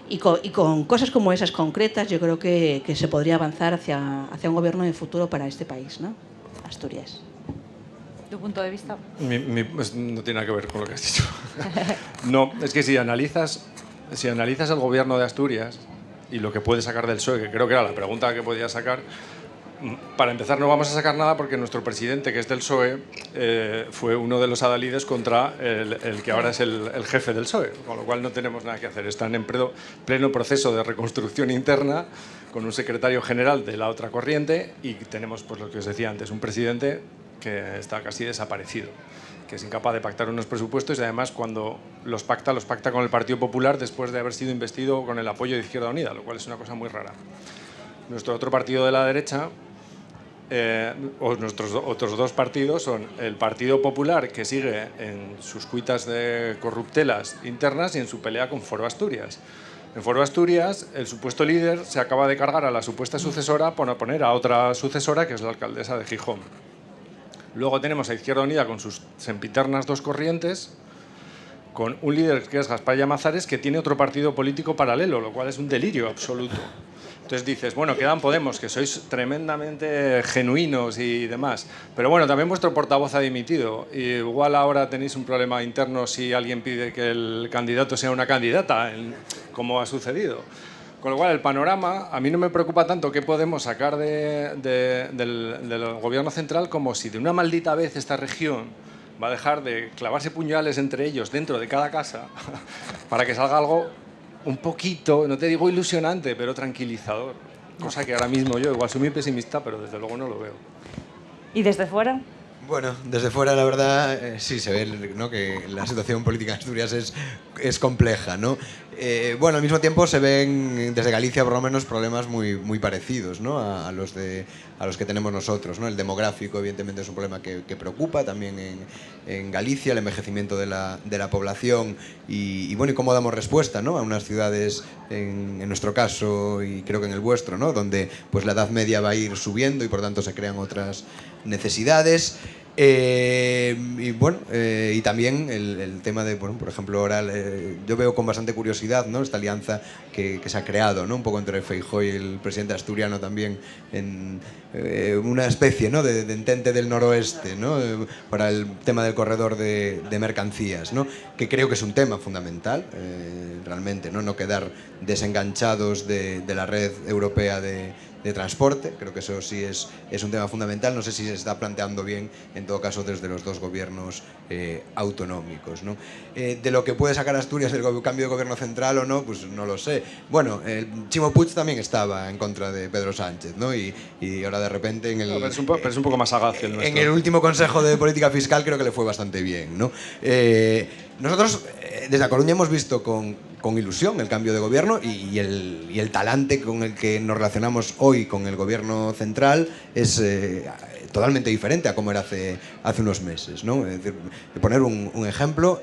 Y con cosas como esas concretas yo creo que se podría avanzar hacia un gobierno de futuro para este país, ¿no? Asturias. ¿Tu punto de vista? Pues no tiene nada que ver con lo que has dicho. No, es que si analizas el gobierno de Asturias y lo que puede sacar del PSOE, que creo que era la pregunta que podía sacar, para empezar no vamos a sacar nada porque nuestro presidente, que es del PSOE, fue uno de los adalides contra el que ahora es el jefe del PSOE, con lo cual no tenemos nada que hacer. Están en pleno proceso de reconstrucción interna con un secretario general de la otra corriente y tenemos, pues lo que os decía antes, un presidente que está casi desaparecido, que es incapaz de pactar unos presupuestos y además cuando los pacta con el Partido Popular después de haber sido investido con el apoyo de Izquierda Unida, lo cual es una cosa muy rara. Nuestro otro partido de la derecha, o nuestros otros dos partidos, son el Partido Popular, que sigue en sus cuitas de corruptelas internas y en su pelea con Foro Asturias. En Foro Asturias, el supuesto líder se acaba de cargar a la supuesta sucesora por poner a otra sucesora, que es la alcaldesa de Gijón. Luego tenemos a Izquierda Unida con sus sempiternas dos corrientes, con un líder que es Gaspar Llamazares, que tiene otro partido político paralelo, lo cual es un delirio absoluto. Entonces dices, bueno, quedan Podemos, que sois tremendamente genuinos y demás, pero bueno, también vuestro portavoz ha dimitido. Y igual ahora tenéis un problema interno si alguien pide que el candidato sea una candidata, como ha sucedido. Con lo cual, el panorama, a mí no me preocupa tanto qué podemos sacar del gobierno central como si de una maldita vez esta región va a dejar de clavarse puñales entre ellos dentro de cada casa para que salga algo un poquito, no te digo ilusionante, pero tranquilizador. Cosa que ahora mismo yo igual soy muy pesimista, pero desde luego no lo veo. ¿Y desde fuera? Bueno, desde fuera la verdad sí se ve, ¿no?, que la situación política en Asturias es compleja, ¿no? Bueno, al mismo tiempo se ven desde Galicia por lo menos problemas muy parecidos, ¿no?, a los que tenemos nosotros, ¿no? El demográfico evidentemente es un problema que preocupa también en Galicia, el envejecimiento de la población y bueno, y cómo damos respuesta, ¿no?, a unas ciudades, en nuestro caso y creo que en el vuestro, ¿no?, donde pues la edad media va a ir subiendo y por tanto se crean otras necesidades. Y bueno, y también el tema de, bueno, por ejemplo, ahora yo veo con bastante curiosidad, ¿no?, esta alianza que se ha creado, ¿no?, un poco entre Feijóo y el presidente asturiano también, en una especie, ¿no?, de entente del noroeste, ¿no?, para el tema del corredor de mercancías, ¿no?, que creo que es un tema fundamental, realmente, ¿no?, no quedar desenganchados de la red europea de transporte. Creo que eso sí es un tema fundamental. No sé si se está planteando bien, en todo caso, desde los dos gobiernos autonómicos, ¿no? De lo que puede sacar Asturias del cambio de gobierno central o no, pues no lo sé. Bueno, Chimo Puig también estaba en contra de Pedro Sánchez, ¿no? Y ahora de repente en el... pero es un poco más sagaz que el nuestro. En el último Consejo de Política Fiscal creo que le fue bastante bien, ¿no? Nosotros desde A Coruña hemos visto con ilusión el cambio de gobierno y el talante con el que nos relacionamos hoy con el gobierno central es totalmente diferente a como era hace unos meses, ¿no? Es decir, de poner un ejemplo,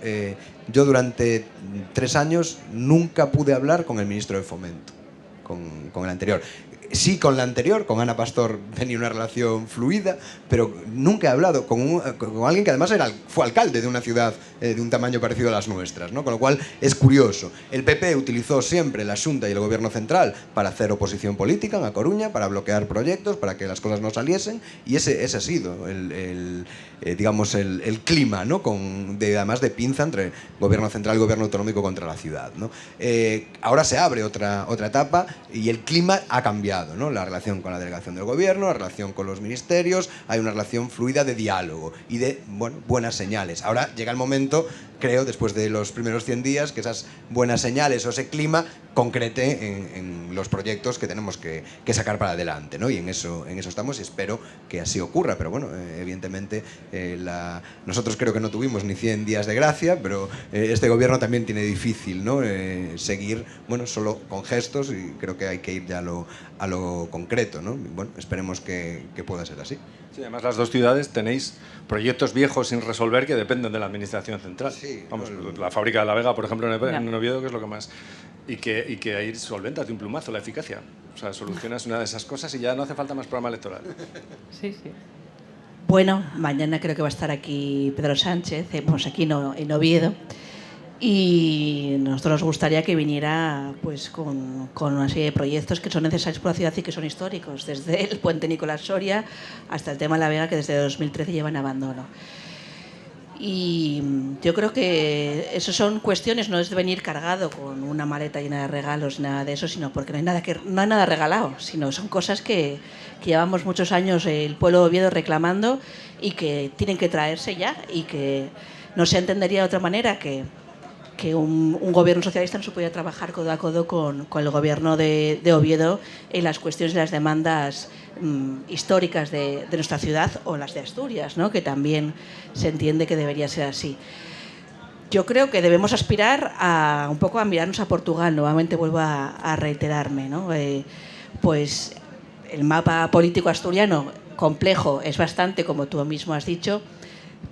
yo durante 3 años nunca pude hablar con el ministro de Fomento, con el anterior. Sí, con la anterior, con Ana Pastor, tenía una relación fluida, pero nunca he hablado con alguien que además fue alcalde de una ciudad de un tamaño parecido a las nuestras, ¿no? Con lo cual es curioso. El PP utilizó siempre la Xunta y el Gobierno central para hacer oposición política en A Coruña, para bloquear proyectos, para que las cosas no saliesen, y ese ha sido digamos, el clima, ¿no? Además de pinza entre Gobierno central y Gobierno autonómico contra la ciudad, ¿no? Ahora se abre otra etapa y el clima ha cambiado, ¿no? La relación con la delegación del gobierno, la relación con los ministerios, hay una relación fluida de diálogo y de, bueno, buenas señales. Ahora llega el momento, creo, después de los primeros 100 días, que esas buenas señales o ese clima concrete en los proyectos que tenemos que sacar para adelante, ¿no? Y en eso estamos y espero que así ocurra, pero bueno, evidentemente nosotros creo que no tuvimos ni 100 días de gracia, pero este gobierno también tiene difícil, ¿no? Seguir, bueno, solo con gestos, y creo que hay que ir ya a lo concreto, ¿no? Bueno, esperemos que pueda ser así. Sí, además las dos ciudades tenéis proyectos viejos sin resolver que dependen de la administración central. Sí, vamos, la fábrica de La Vega, por ejemplo, en Oviedo, que es lo que más... Y que ahí solventas de un plumazo la eficacia. O sea, solucionas una de esas cosas y ya no hace falta más programa electoral. Sí, sí. Bueno, mañana creo que va a estar aquí Pedro Sánchez, aquí en Oviedo, y nosotros nos gustaría que viniera pues con una serie de proyectos que son necesarios por la ciudad y que son históricos, desde el puente Nicolás Soria hasta el tema de La Vega, que desde 2013 lleva en abandono. Y yo creo que eso son cuestiones, no es de venir cargado con una maleta llena de regalos, nada de eso, sino porque no hay nada regalado, sino son cosas que llevamos muchos años el pueblo de Oviedo reclamando y que tienen que traerse ya, y que no se entendería de otra manera que un gobierno socialista no se podía trabajar codo a codo con el gobierno de Oviedo en las cuestiones de las demandas históricas de nuestra ciudad, o las de Asturias, ¿no? Que también se entiende que debería ser así. Yo creo que debemos aspirar un poco a mirarnos a Portugal. Nuevamente vuelvo a reiterarme, ¿no? Pues el mapa político asturiano complejo es bastante, como tú mismo has dicho,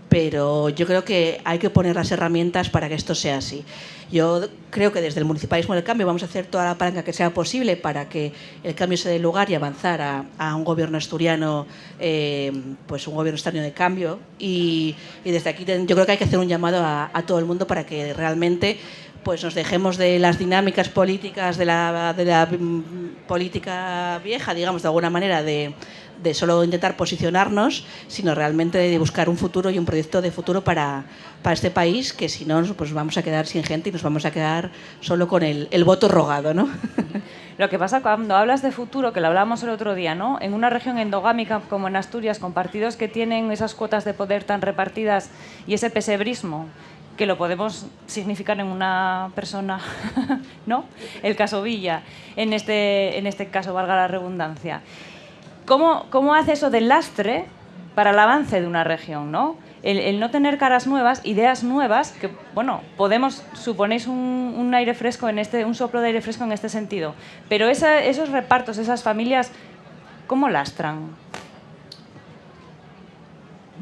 pero yo creo que hay que poner las herramientas para que esto sea así. Yo creo que desde el Municipalismo del Cambio vamos a hacer toda la palanca que sea posible para que el cambio se dé lugar y avanzar a un gobierno asturiano, pues un gobierno asturiano de cambio, y desde aquí yo creo que hay que hacer un llamado a todo el mundo para que realmente pues nos dejemos de las dinámicas políticas de la política vieja, digamos, de alguna manera, de solo intentar posicionarnos, sino realmente de buscar un futuro y un proyecto de futuro para este país, que si no, pues vamos a quedar sin gente y nos vamos a quedar solo con el voto rogado, ¿no? Lo que pasa cuando hablas de futuro, que lo hablábamos el otro día, ¿no? En una región endogámica como en Asturias, con partidos que tienen esas cuotas de poder tan repartidas y ese pesebrismo, que lo podemos significar en una persona, ¿no? El caso Villa, en este caso, valga la redundancia. ¿Cómo hace eso del lastre para el avance de una región, ¿no? El no tener caras nuevas, ideas nuevas, que, bueno, suponéis un aire fresco un soplo de aire fresco en este sentido. Pero esos repartos, esas familias, ¿cómo lastran?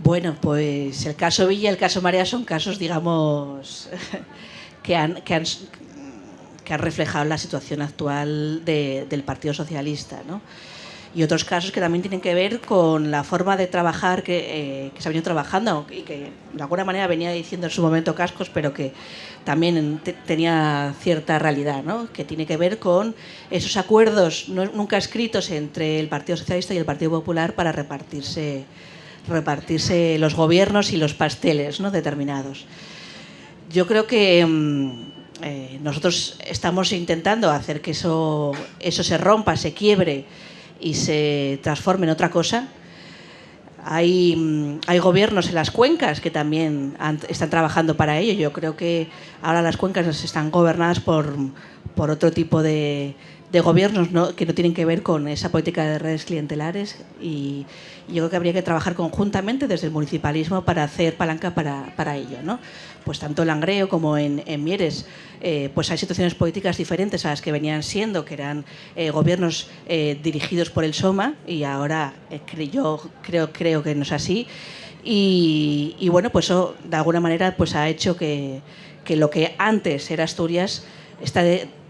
Bueno, pues el caso Villa y el caso Marea son casos, digamos, que han reflejado la situación actual del Partido Socialista, ¿no? Y otros casos que también tienen que ver con la forma de trabajar que se ha venido trabajando, y que de alguna manera venía diciendo en su momento Cascos, pero que también tenía cierta realidad, ¿no? Que tiene que ver con esos acuerdos nunca escritos entre el Partido Socialista y el Partido Popular para repartirse los gobiernos y los pasteles, ¿no? Determinados. Yo creo que nosotros estamos intentando hacer que eso se rompa, se quiebre y se transforme en otra cosa. Hay gobiernos en las cuencas que también están trabajando para ello. Yo creo que ahora las cuencas están gobernadas por otro tipo de gobiernos, ¿no? Que no tienen que ver con esa política de redes clientelares, y yo creo que habría que trabajar conjuntamente desde el municipalismo para hacer palanca para ello, ¿no? Pues tanto en Langreo como en Mieres, pues hay situaciones políticas diferentes a las que venían siendo, que eran gobiernos dirigidos por el SOMA, y ahora yo creo que no es así, y bueno, pues eso de alguna manera pues ha hecho que lo que antes era Asturias está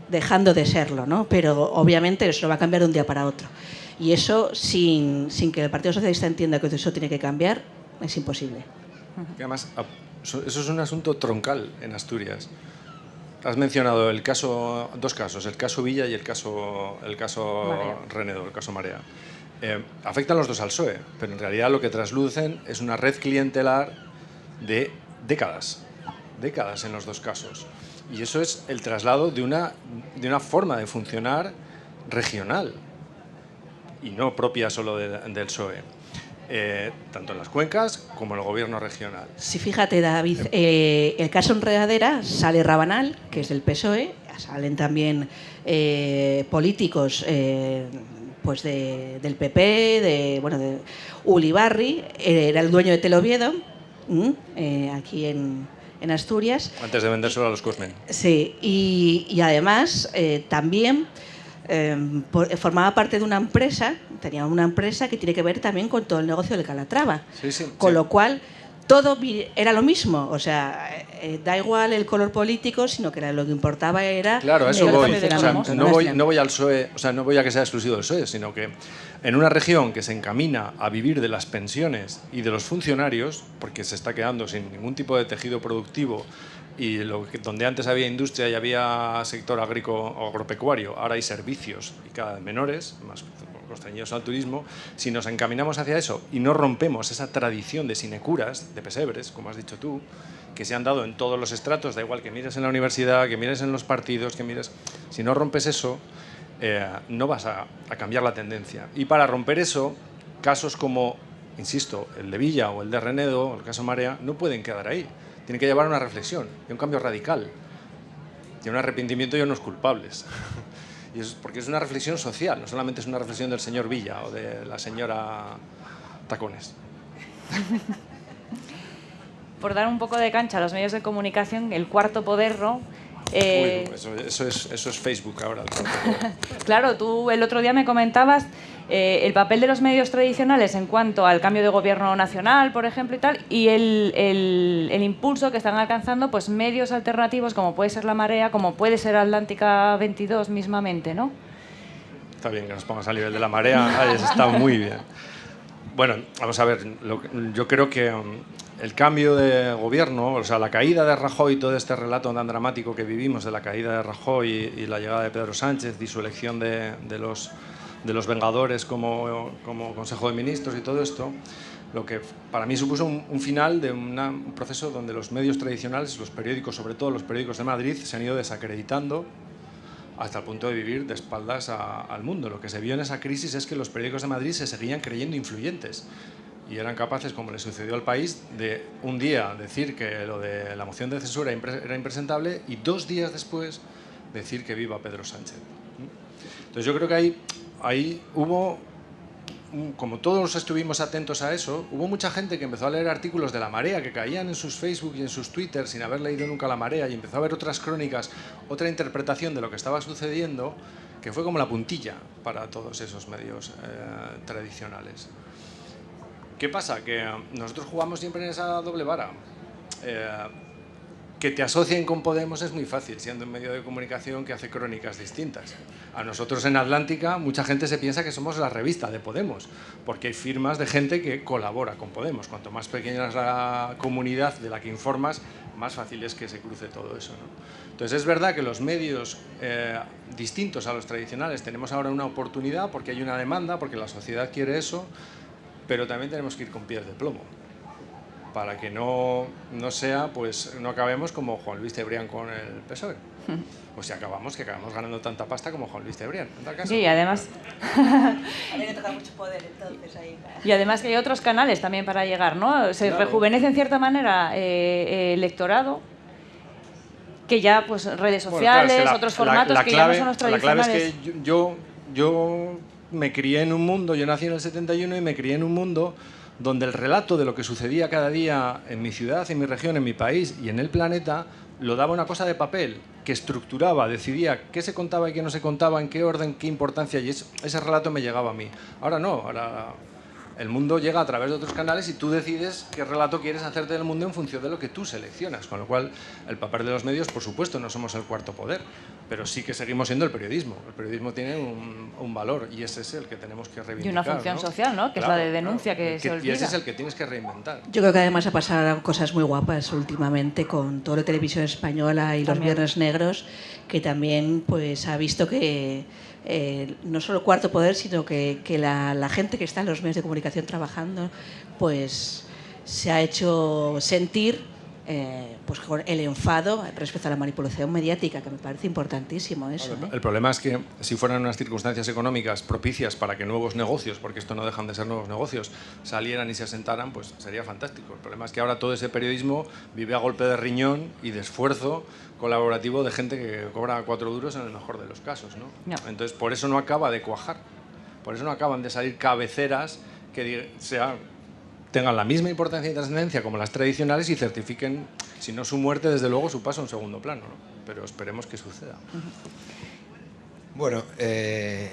dejando de serlo, ¿no? Pero obviamente eso va a cambiar de un día para otro. Y eso, sin que el Partido Socialista entienda que eso tiene que cambiar, es imposible. Y además, eso es un asunto troncal en Asturias. Has mencionado dos casos, el caso Villa y el caso Renedo, el caso Marea. Afectan los dos al PSOE, pero en realidad lo que traslucen es una red clientelar de décadas en los dos casos. Y eso es el traslado de una forma de funcionar regional y no propia solo del PSOE, tanto en las cuencas como en el gobierno regional. Sí, fíjate, David, el caso Enredadera sale Rabanal, que es del PSOE, salen también políticos pues del PP, de Ulibarri, era el dueño de Teloviedo, aquí en Asturias. Antes de vendérselo a los Cosmen. Sí, y además también formaba parte de una empresa, tenía una empresa que tiene que ver también con todo el negocio del Calatrava. Con lo cual, todo era lo mismo. O sea, da igual el color político, sino que lo que importaba era... Claro, a eso voy. O sea, no voy al PSOE, o sea, no voy a que sea exclusivo del PSOE, sino que en una región que se encamina a vivir de las pensiones y de los funcionarios, porque se está quedando sin ningún tipo de tejido productivo, y donde antes había industria y había sector agropecuario, ahora hay servicios y cada vez menores, más constreñidos al turismo. Si nos encaminamos hacia eso y no rompemos esa tradición de sinecuras, de pesebres, como has dicho tú, que se han dado en todos los estratos, da igual que mires en la universidad, que mires en los partidos, que mires... Si no rompes eso, no vas a cambiar la tendencia. Y para romper eso, casos como, insisto, el de Villa o el de Renedo, o el caso Marea, no pueden quedar ahí. Tiene que llevar a una reflexión y un cambio radical. Y un arrepentimiento y unos culpables. Y es porque es una reflexión social, no solamente es una reflexión del señor Villa o de la señora Tacones. Por dar un poco de cancha a los medios de comunicación, el cuarto poder, ¿no? Eso es Facebook ahora. Claro, tú el otro día me comentabas el papel de los medios tradicionales en cuanto al cambio de gobierno nacional, por ejemplo, y tal, y el impulso que están alcanzando pues medios alternativos como puede ser La Marea, como puede ser Atlántica 22 mismamente, ¿no? Está bien que nos pongas al nivel de La Marea, eso está muy bien. Bueno, vamos a ver, yo creo que el cambio de gobierno, o sea, la caída de Rajoy, todo este relato tan dramático que vivimos de la caída de Rajoy y la llegada de Pedro Sánchez y su elección de los Vengadores como Consejo de Ministros y todo esto, lo que para mí supuso un final de un proceso donde los medios tradicionales, los periódicos, sobre todo los periódicos de Madrid, se han ido desacreditando hasta el punto de vivir de espaldas al mundo. Lo que se vio en esa crisis es que los periódicos de Madrid se seguían creyendo influyentes y eran capaces, como le sucedió al País, de un día decir que lo de la moción de censura era impresentable y 2 días después decir que viva Pedro Sánchez. Entonces yo creo que ahí hubo, como todos estuvimos atentos a eso, hubo mucha gente que empezó a leer artículos de La Marea que caían en sus Facebook y en sus Twitter sin haber leído nunca La Marea y empezó a ver otras crónicas, otra interpretación de lo que estaba sucediendo, que fue como la puntilla para todos esos medios tradicionales. ¿Qué pasa? Que nosotros jugamos siempre en esa doble vara. Que te asocien con Podemos es muy fácil, siendo un medio de comunicación que hace crónicas distintas. A nosotros en Atlántica mucha gente se piensa que somos la revista de Podemos, porque hay firmas de gente que colabora con Podemos. Cuanto más pequeña es la comunidad de la que informas, más fácil es que se cruce todo eso, ¿no? Entonces es verdad que los medios distintos a los tradicionales tenemos ahora una oportunidad porque hay una demanda, porque la sociedad quiere eso, pero también tenemos que ir con pies de plomo para que no sea, pues no acabemos como Juan Luis Cebrián con el PSOE. Pues si acabamos, que acabamos ganando tanta pasta como Juan Luis Cebrián, en tal caso. Sí, y además... Hay que tocar mucho poder, entonces, ahí. Y además que hay otros canales también para llegar, ¿no? Se rejuvenece en cierta manera el electorado, que ya, pues, redes sociales, bueno, claro, otros formatos que ya no son los tradicionales. La clave es que yo me crié en un mundo, yo nací en el 71 y me crié en un mundo donde el relato de lo que sucedía cada día en mi ciudad, en mi región, en mi país y en el planeta, lo daba una cosa de papel que estructuraba, decidía qué se contaba y qué no se contaba, en qué orden, qué importancia, y ese relato me llegaba a mí. Ahora no, ahora el mundo llega a través de otros canales y tú decides qué relato quieres hacerte del mundo en función de lo que tú seleccionas, con lo cual el papel de los medios, por supuesto, no somos el cuarto poder. pero sí que seguimos siendo el periodismo. El periodismo tiene un valor y ese es el que tenemos que reivindicar. Y una función social, ¿no? Que es la de denuncia, que se olvida. Y ese es el que tienes que reinventar. Yo creo que además ha pasado cosas muy guapas últimamente con toda la televisión española y los Viernes Negros, que también pues ha visto que no solo Cuarto Poder, sino que la gente que está en los medios de comunicación trabajando, pues se ha hecho sentir pues con el enfado respecto a la manipulación mediática, que me parece importantísimo eso. El problema es que si fueran unas circunstancias económicas propicias para que nuevos negocios, porque esto no dejan de ser nuevos negocios, salieran y se asentaran, pues sería fantástico. El problema es que ahora todo ese periodismo vive a golpe de riñón y de esfuerzo colaborativo de gente que cobra 4 duros en el mejor de los casos, ¿no? Entonces, por eso no acaba de cuajar. Por eso no acaban de salir cabeceras que tengan la misma importancia y trascendencia como las tradicionales y certifiquen, si no su muerte, desde luego su paso a un segundo plano, ¿no? Pero esperemos que suceda. Bueno,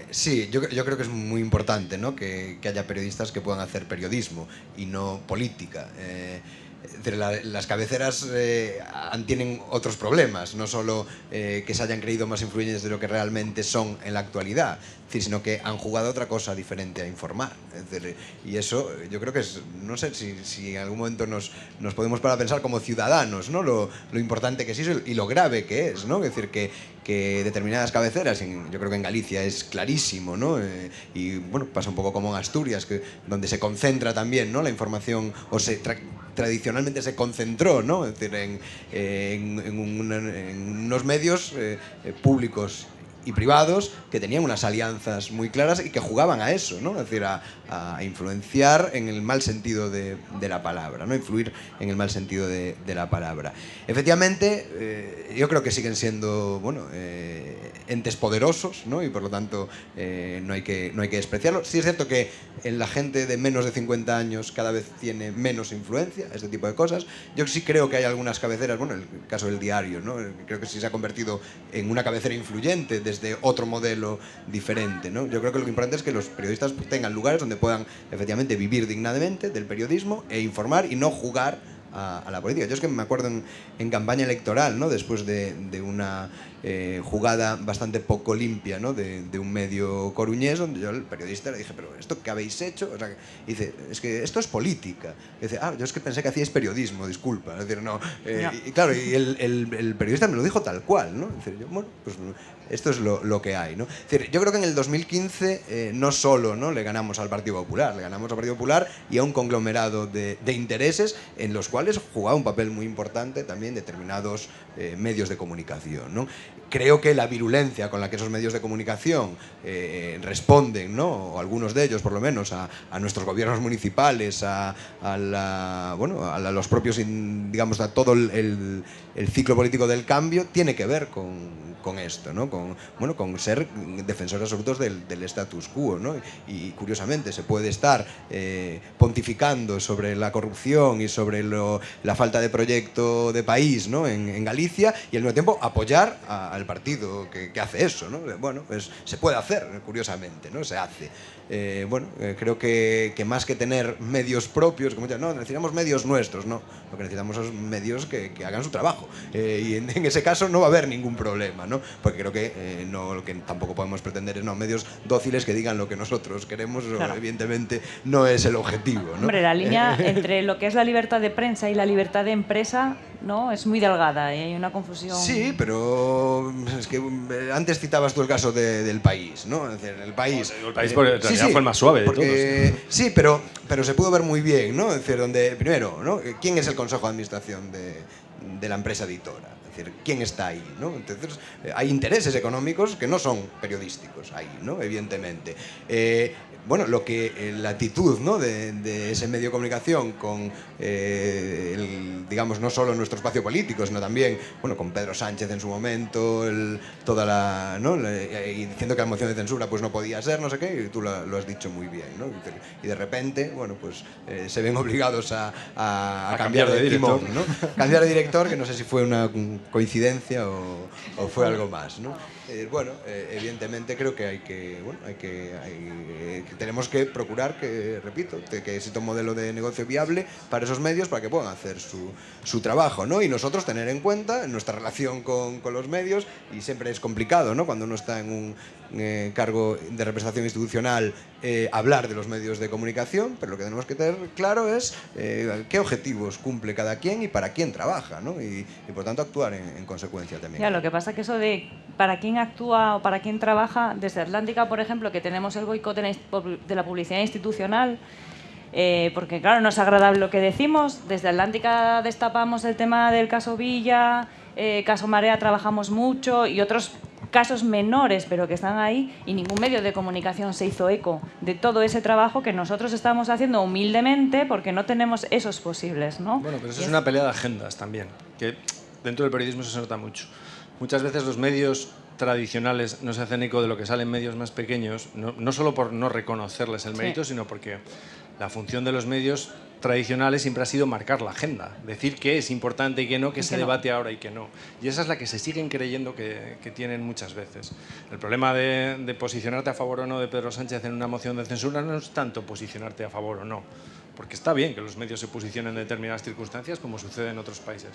sí, yo creo que es muy importante, ¿no? que haya periodistas que puedan hacer periodismo y no política. Las cabeceras tienen otros problemas, no solo que se hayan creído más influyentes de lo que realmente son en la actualidad, sino que han jugado otra cosa diferente a informar. Y eso yo creo que es, no sé si en algún momento nos podemos parar a pensar como ciudadanos, ¿no? Lo importante que es eso y lo grave que es, ¿no? Es decir, que determinadas cabeceras, yo creo que en Galicia es clarísimo, ¿no? Y bueno, pasa un poco como en Asturias, donde se concentra también, ¿no? La información, o tradicionalmente se concentró, ¿no? Es decir, en unos medios públicos y privados que tenían unas alianzas muy claras y que jugaban a eso, ¿no? Es decir, a influenciar en el mal sentido de la palabra, ¿no? Influir en el mal sentido de la palabra. Efectivamente, yo creo que siguen siendo, bueno, entes poderosos, ¿no? Y por lo tanto no hay que despreciarlo. Sí es cierto que en la gente de menos de 50 años cada vez tiene menos influencia, este tipo de cosas. Yo sí creo que hay algunas cabeceras, bueno, el caso del Diario, ¿no? Creo que sí se ha convertido en una cabecera influyente desde otro modelo diferente, ¿no? Yo creo que lo importante es que los periodistas tengan lugares donde puedan efectivamente vivir dignamente del periodismo e informar y no jugar a la política. Yo es que me acuerdo en campaña electoral, ¿no? Después de una jugada bastante poco limpia, ¿no? de un medio coruñés, donde yo al periodista le dije, pero ¿esto qué habéis hecho? O sea, dice, es que esto es política. Y dice, yo es que pensé que hacíais periodismo, disculpa. Es decir, no. Y claro, y el periodista me lo dijo tal cual, ¿no? Es decir, yo, bueno, pues esto es lo que hay, ¿no? Es decir, yo creo que en el 2015 no solo, ¿no? le ganamos al Partido Popular, le ganamos al Partido Popular y a un conglomerado de intereses en los cuales jugaba un papel muy importante también determinados medios de comunicación, ¿no? Creo que la virulencia con la que esos medios de comunicación responden, ¿no? O algunos de ellos por lo menos, a nuestros gobiernos municipales, a los propios, digamos, a todo el ciclo político del cambio, tiene que ver con esto, ¿no? Con ser defensores absolutos del status quo, ¿no? Y curiosamente se puede estar pontificando sobre la corrupción y sobre la falta de proyecto de país, ¿no? en Galicia, y al mismo tiempo apoyar al partido que hace eso, ¿no? Bueno, pues se puede hacer, curiosamente, ¿no? Se hace. Creo que más que tener medios propios, como dicen, no, necesitamos medios nuestros, no. Lo que necesitamos son medios que hagan su trabajo. Y en ese caso no va a haber ningún problema, ¿no? Porque creo que lo que tampoco podemos pretender es medios dóciles que digan lo que nosotros queremos, claro. Evidentemente no es el objetivo, ¿no? Hombre, la línea entre lo que es la libertad de prensa y la libertad de empresa, ¿no? Es muy delgada y hay una confusión. Sí, pero es que antes citabas tú el caso del País, ¿no? Es decir, el País... El País en realidad fue el más suave de todos. Sí, pero se pudo ver muy bien, ¿no? Es decir, donde, primero, ¿no? ¿Quién es el Consejo de Administración de la empresa editora? Es decir, ¿quién está ahí, ¿no? Entonces, hay intereses económicos que no son periodísticos ahí, ¿no? Evidentemente. La actitud, ¿no? de ese medio de comunicación con, digamos, no solo nuestro espacio político, sino también, con Pedro Sánchez en su momento, y diciendo que la moción de censura pues no podía ser, no sé qué, y tú lo has dicho muy bien, ¿no? Y de repente, se ven obligados a cambiar de timón, ¿no? Cambiar de director, que no sé si fue una coincidencia o fue algo más, ¿no? Bueno, evidentemente creo que tenemos que procurar que, repito, que exista un modelo de negocio viable para esos medios para que puedan hacer su trabajo, ¿no? Y nosotros tener en cuenta en nuestra relación con los medios, y siempre es complicado, ¿no? Cuando uno está en un cargo de representación institucional, hablar de los medios de comunicación, pero lo que tenemos que tener claro es qué objetivos cumple cada quien y para quién trabaja, ¿no? Y por tanto actuar en consecuencia también. Ya, lo que pasa es que eso de para quién actúa o para quién trabaja, desde Atlántica, por ejemplo, que tenemos el boicot de la publicidad institucional, porque claro, no es agradable lo que decimos. Desde Atlántica destapamos el tema del caso Villa, caso Marea trabajamos mucho y otros casos menores, pero que están ahí, y ningún medio de comunicación se hizo eco de todo ese trabajo que nosotros estamos haciendo humildemente porque no tenemos esos posibles, ¿no? Bueno, pero eso es una pelea de agendas también, que dentro del periodismo eso se nota mucho. Muchas veces los medios tradicionales no se hacen eco de lo que sale en medios más pequeños, no solo por no reconocerles el mérito, sino porque la función de los medios tradicionales siempre ha sido marcar la agenda, decir qué es importante y qué no, qué se debate ahora y qué no. Y esa es la que se siguen creyendo que tienen muchas veces. El problema de posicionarte a favor o no de Pedro Sánchez en una moción de censura no es tanto posicionarte a favor o no, porque está bien que los medios se posicionen en determinadas circunstancias, como sucede en otros países.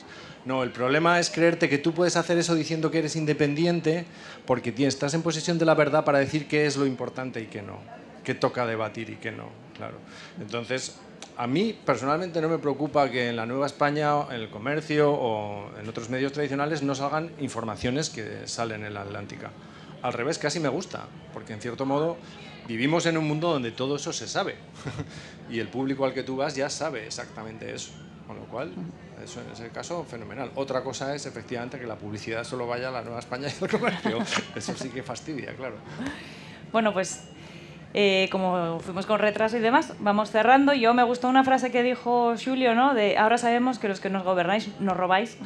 No, el problema es creerte que tú puedes hacer eso diciendo que eres independiente porque estás en posesión de la verdad para decir qué es lo importante y qué no, qué toca debatir y qué no, claro. Entonces, a mí personalmente no me preocupa que en la Nueva España, en El Comercio o en otros medios tradicionales no salgan informaciones que salen en la Atlántica. Al revés, casi me gusta, porque en cierto modo vivimos en un mundo donde todo eso se sabe y el público al que tú vas ya sabe exactamente eso, con lo cual, eso en ese caso, fenomenal. Otra cosa es efectivamente que la publicidad solo vaya a la Nueva España y al Comercio. Eso sí que fastidia, claro. Bueno, pues como fuimos con retraso y demás, vamos cerrando. Yo me gustó una frase que dijo Xulio, ¿no? De ahora sabemos que los que nos gobernáis nos robáis.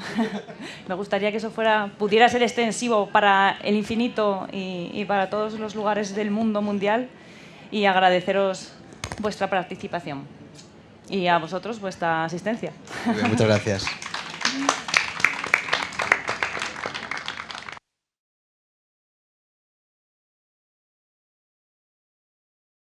Me gustaría que eso pudiera ser extensivo para el infinito y para todos los lugares del mundo mundial, y agradeceros vuestra participación y a vosotros vuestra asistencia. Muy bien, muchas gracias.